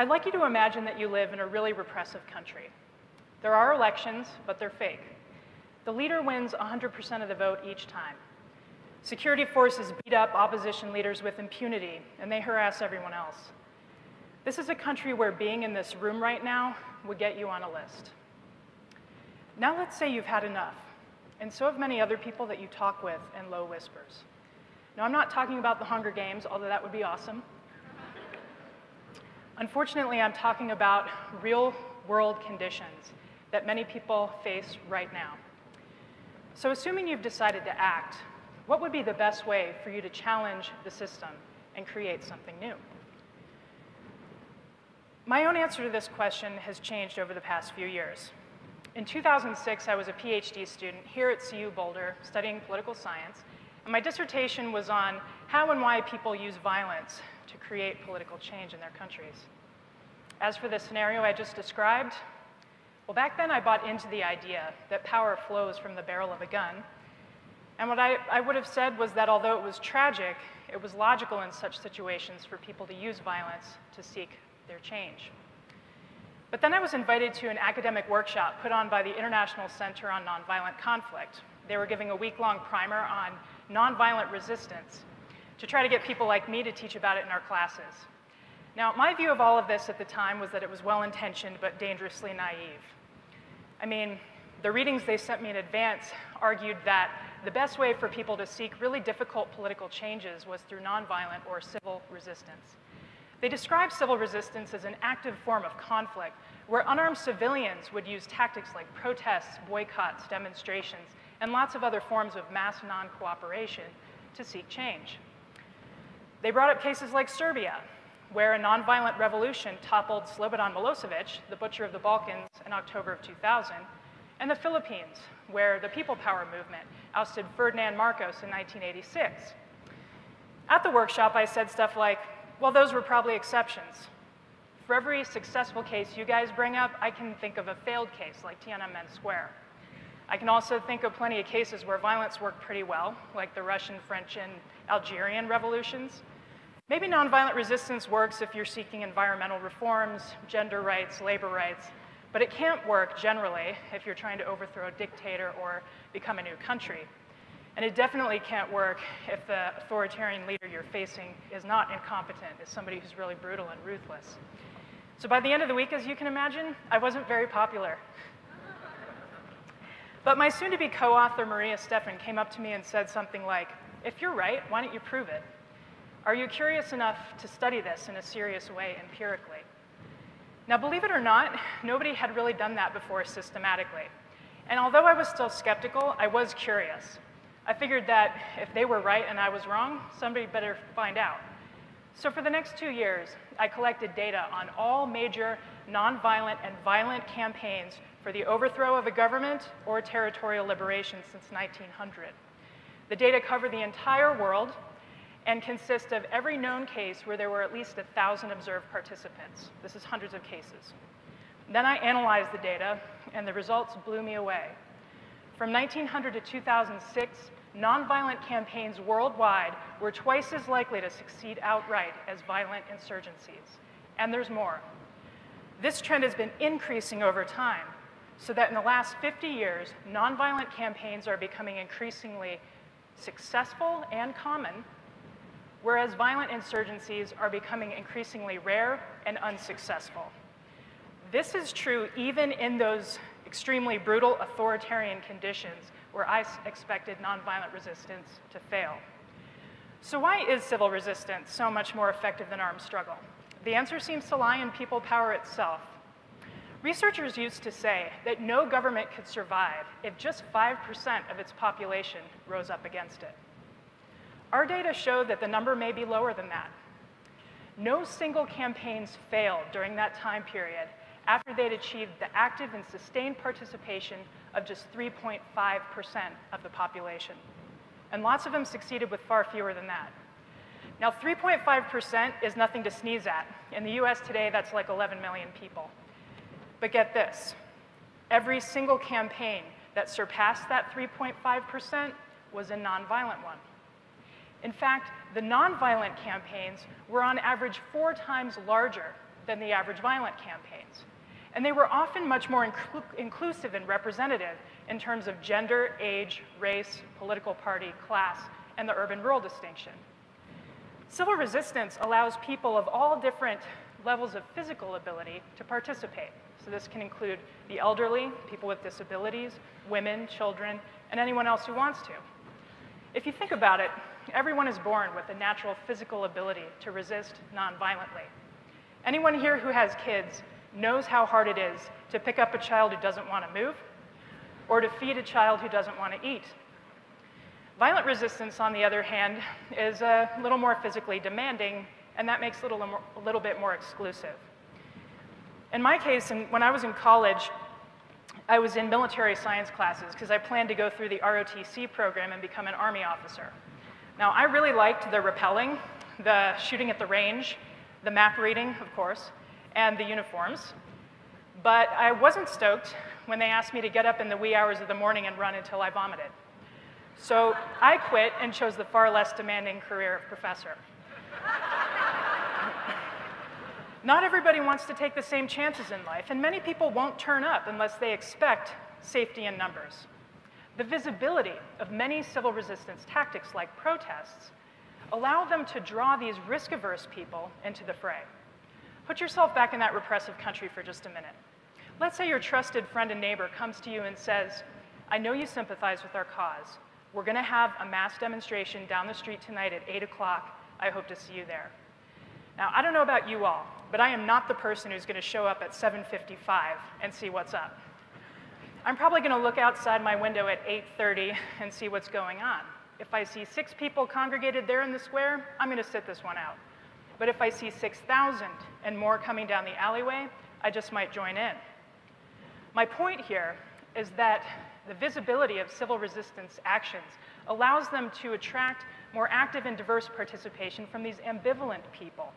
I'd like you to imagine that you live in a really repressive country. There are elections, but they're fake. The leader wins 100% of the vote each time. Security forces beat up opposition leaders with impunity, and they harass everyone else. This is a country where being in this room right now would get you on a list. Now let's say you've had enough, and so have many other people that you talk with in low whispers. Now, I'm not talking about the Hunger Games, although that would be awesome. Unfortunately, I'm talking about real-world conditions that many people face right now. So assuming you've decided to act, what would be the best way for you to challenge the system and create something new? My own answer to this question has changed over the past few years. In 2006, I was a PhD student here at CU Boulder studying political science, and my dissertation was on how and why people use violence to create political change in their countries. As for the scenario I just described, well, back then I bought into the idea that power flows from the barrel of a gun, and what I would have said was that although it was tragic, it was logical in such situations for people to use violence to seek their change. But then I was invited to an academic workshop put on by the International Center on Nonviolent Conflict. They were giving a week-long primer on nonviolent resistance to try to get people like me to teach about it in our classes. Now, my view of all of this at the time was that it was well-intentioned but dangerously naive. I mean, the readings they sent me in advance argued that the best way for people to seek really difficult political changes was through nonviolent or civil resistance. They described civil resistance as an active form of conflict where unarmed civilians would use tactics like protests, boycotts, demonstrations, and lots of other forms of mass non-cooperation to seek change. They brought up cases like Serbia, where a nonviolent revolution toppled Slobodan Milosevic, the butcher of the Balkans, in October of 2000, and the Philippines, where the People Power movement ousted Ferdinand Marcos in 1986. At the workshop, I said stuff like, well, those were probably exceptions. For every successful case you guys bring up, I can think of a failed case like Tiananmen Square. I can also think of plenty of cases where violence worked pretty well, like the Russian, French, and Algerian revolutions. Maybe nonviolent resistance works if you're seeking environmental reforms, gender rights, labor rights, but it can't work generally if you're trying to overthrow a dictator or become a new country. And it definitely can't work if the authoritarian leader you're facing is not incompetent, is somebody who's really brutal and ruthless. So by the end of the week, as you can imagine, I wasn't very popular. But my soon-to-be co-author, Maria Steffen, came up to me and said something like, if you're right, why don't you prove it? Are you curious enough to study this in a serious way empirically? Now, believe it or not, nobody had really done that before systematically. And although I was still skeptical, I was curious. I figured that if they were right and I was wrong, somebody better find out. So for the next 2 years, I collected data on all major nonviolent and violent campaigns for the overthrow of a government or territorial liberation since 1900. The data cover the entire world and consist of every known case where there were at least 1,000 observed participants. This is hundreds of cases. Then I analyzed the data, and the results blew me away. From 1900 to 2006, nonviolent campaigns worldwide were twice as likely to succeed outright as violent insurgencies. And there's more. This trend has been increasing over time, so that in the last 50 years, nonviolent campaigns are becoming increasingly successful and common, whereas violent insurgencies are becoming increasingly rare and unsuccessful. This is true even in those extremely brutal authoritarian conditions where I expected nonviolent resistance to fail. So why is civil resistance so much more effective than armed struggle? The answer seems to lie in people power itself. Researchers used to say that no government could survive if just 5% of its population rose up against it. Our data show that the number may be lower than that. No single campaigns failed during that time period after they'd achieved the active and sustained participation of just 3.5% of the population. And lots of them succeeded with far fewer than that. Now, 3.5% is nothing to sneeze at. In the US today, that's like 11 million people. But get this, every single campaign that surpassed that 3.5% was a nonviolent one. In fact, the nonviolent campaigns were on average 4 times larger than the average violent campaigns. And they were often much more inclusive and representative in terms of gender, age, race, political party, class, and the urban-rural distinction. Civil resistance allows people of all different levels of physical ability to participate. So this can include the elderly, people with disabilities, women, children, and anyone else who wants to. If you think about it, everyone is born with a natural physical ability to resist nonviolently. Anyone here who has kids knows how hard it is to pick up a child who doesn't want to move or to feed a child who doesn't want to eat. Violent resistance, on the other hand, is a little more physically demanding, and that makes it a little bit more exclusive. In my case, when I was in college, I was in military science classes because I planned to go through the ROTC program and become an Army officer. Now, I really liked the rappelling, the shooting at the range, the map reading, of course, and the uniforms. But I wasn't stoked when they asked me to get up in the wee hours of the morning and run until I vomited. So I quit and chose the far less demanding career of professor. Not everybody wants to take the same chances in life, and many people won't turn up unless they expect safety in numbers. The visibility of many civil resistance tactics like protests allow them to draw these risk-averse people into the fray. Put yourself back in that repressive country for just a minute. Let's say your trusted friend and neighbor comes to you and says, I know you sympathize with our cause. We're going to have a mass demonstration down the street tonight at 8 o'clock. I hope to see you there. Now, I don't know about you all, but I am not the person who's going to show up at 7:55 and see what's up. I'm probably going to look outside my window at 8:30 and see what's going on. If I see 6 people congregated there in the square, I'm going to sit this one out. But if I see 6,000 and more coming down the alleyway, I just might join in. My point here is that the visibility of civil resistance actions allows them to attract more active and diverse participation from these ambivalent people.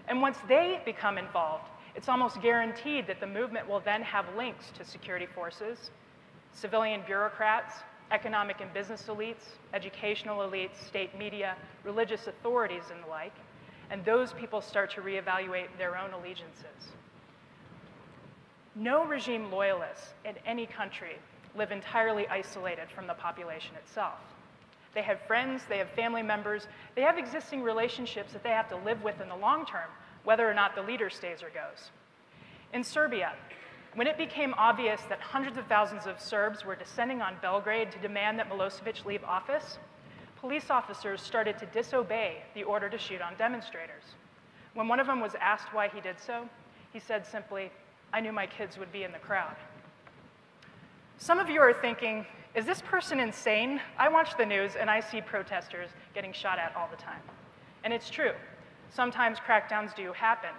And once they become involved, it's almost guaranteed that the movement will then have links to security forces, civilian bureaucrats, economic and business elites, educational elites, state media, religious authorities, and the like, and those people start to reevaluate their own allegiances. No regime loyalists in any country live entirely isolated from the population itself. They have friends, they have family members, they have existing relationships that they have to live with in the long term, whether or not the leader stays or goes. In Serbia, when it became obvious that hundreds of thousands of Serbs were descending on Belgrade to demand that Milosevic leave office, police officers started to disobey the order to shoot on demonstrators. When one of them was asked why he did so, he said simply, I knew my kids would be in the crowd. Some of you are thinking, is this person insane? I watch the news and I see protesters getting shot at all the time. And it's true. Sometimes crackdowns do happen.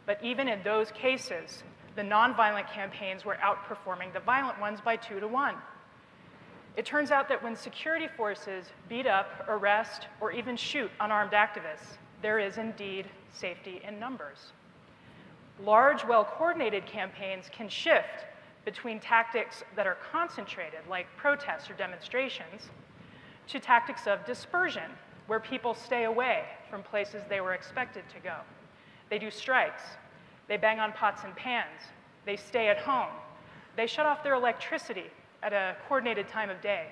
But even in those cases, the nonviolent campaigns were outperforming the violent ones by 2 to 1. It turns out that when security forces beat up, arrest, or even shoot unarmed activists, there is indeed safety in numbers. Large, well-coordinated campaigns can shift between tactics that are concentrated, like protests or demonstrations, to tactics of dispersion, where people stay away from places they were expected to go. They do strikes. They bang on pots and pans. They stay at home. They shut off their electricity at a coordinated time of day.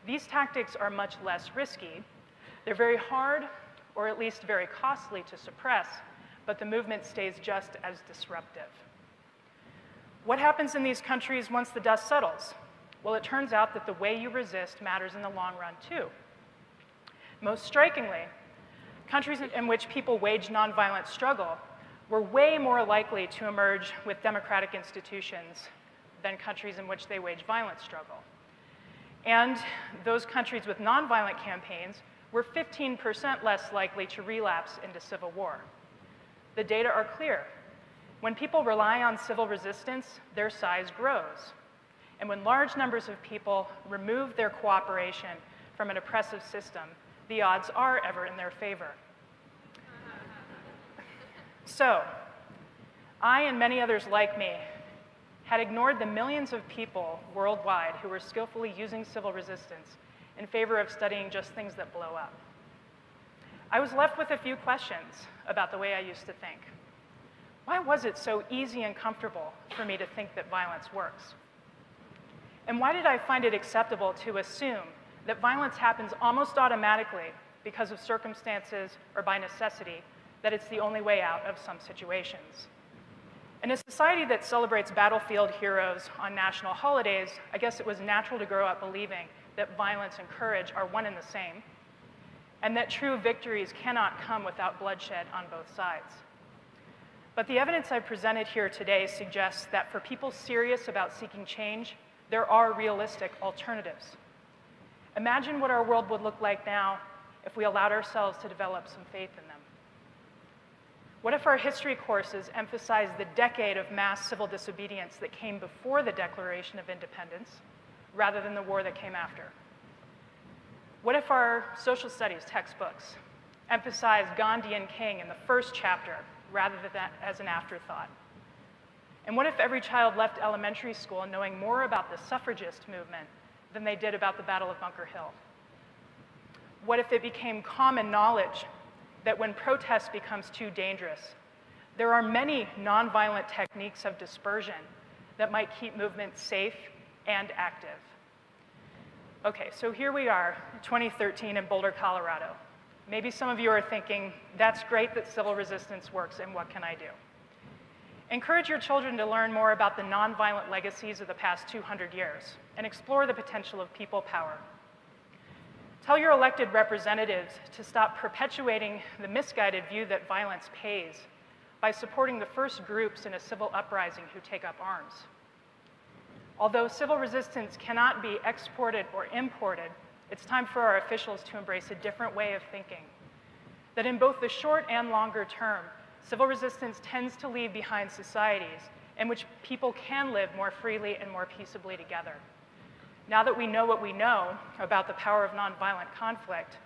These tactics are much less risky. They're very hard, or at least very costly to suppress, but the movement stays just as disruptive. What happens in these countries once the dust settles? Well, it turns out that the way you resist matters in the long run, too. Most strikingly, countries in which people wage nonviolent struggle were way more likely to emerge with democratic institutions than countries in which they wage violent struggle. And those countries with nonviolent campaigns were 15% less likely to relapse into civil war. The data are clear. When people rely on civil resistance, their size grows. And when large numbers of people remove their cooperation from an oppressive system, the odds are ever in their favor. So, I and many others like me had ignored the millions of people worldwide who were skillfully using civil resistance in favor of studying just things that blow up. I was left with a few questions about the way I used to think. Why was it so easy and comfortable for me to think that violence works? And why did I find it acceptable to assume that violence happens almost automatically because of circumstances or by necessity, that it's the only way out of some situations? In a society that celebrates battlefield heroes on national holidays, I guess it was natural to grow up believing that violence and courage are one and the same, and that true victories cannot come without bloodshed on both sides. But the evidence I've presented here today suggests that for people serious about seeking change, there are realistic alternatives. Imagine what our world would look like now if we allowed ourselves to develop some faith in them. What if our history courses emphasized the decade of mass civil disobedience that came before the Declaration of Independence, rather than the war that came after? What if our social studies textbooks emphasized Gandhi and King in the first chapter, rather than that as an afterthought? And what if every child left elementary school knowing more about the suffragist movement than they did about the Battle of Bunker Hill? What if it became common knowledge that when protest becomes too dangerous, there are many nonviolent techniques of dispersion that might keep movements safe and active? Okay, so here we are, 2013 in Boulder, Colorado. Maybe some of you are thinking, that's great that civil resistance works, and what can I do? Encourage your children to learn more about the nonviolent legacies of the past 200 years and explore the potential of people power. Tell your elected representatives to stop perpetuating the misguided view that violence pays by supporting the first groups in a civil uprising who take up arms. Although civil resistance cannot be exported or imported, it's time for our officials to embrace a different way of thinking, that in both the short and longer term, civil resistance tends to leave behind societies in which people can live more freely and more peaceably together. Now that we know what we know about the power of nonviolent conflict,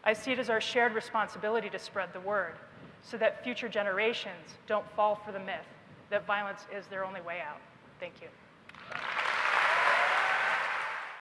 I see it as our shared responsibility to spread the word so that future generations don't fall for the myth that violence is their only way out. Thank you.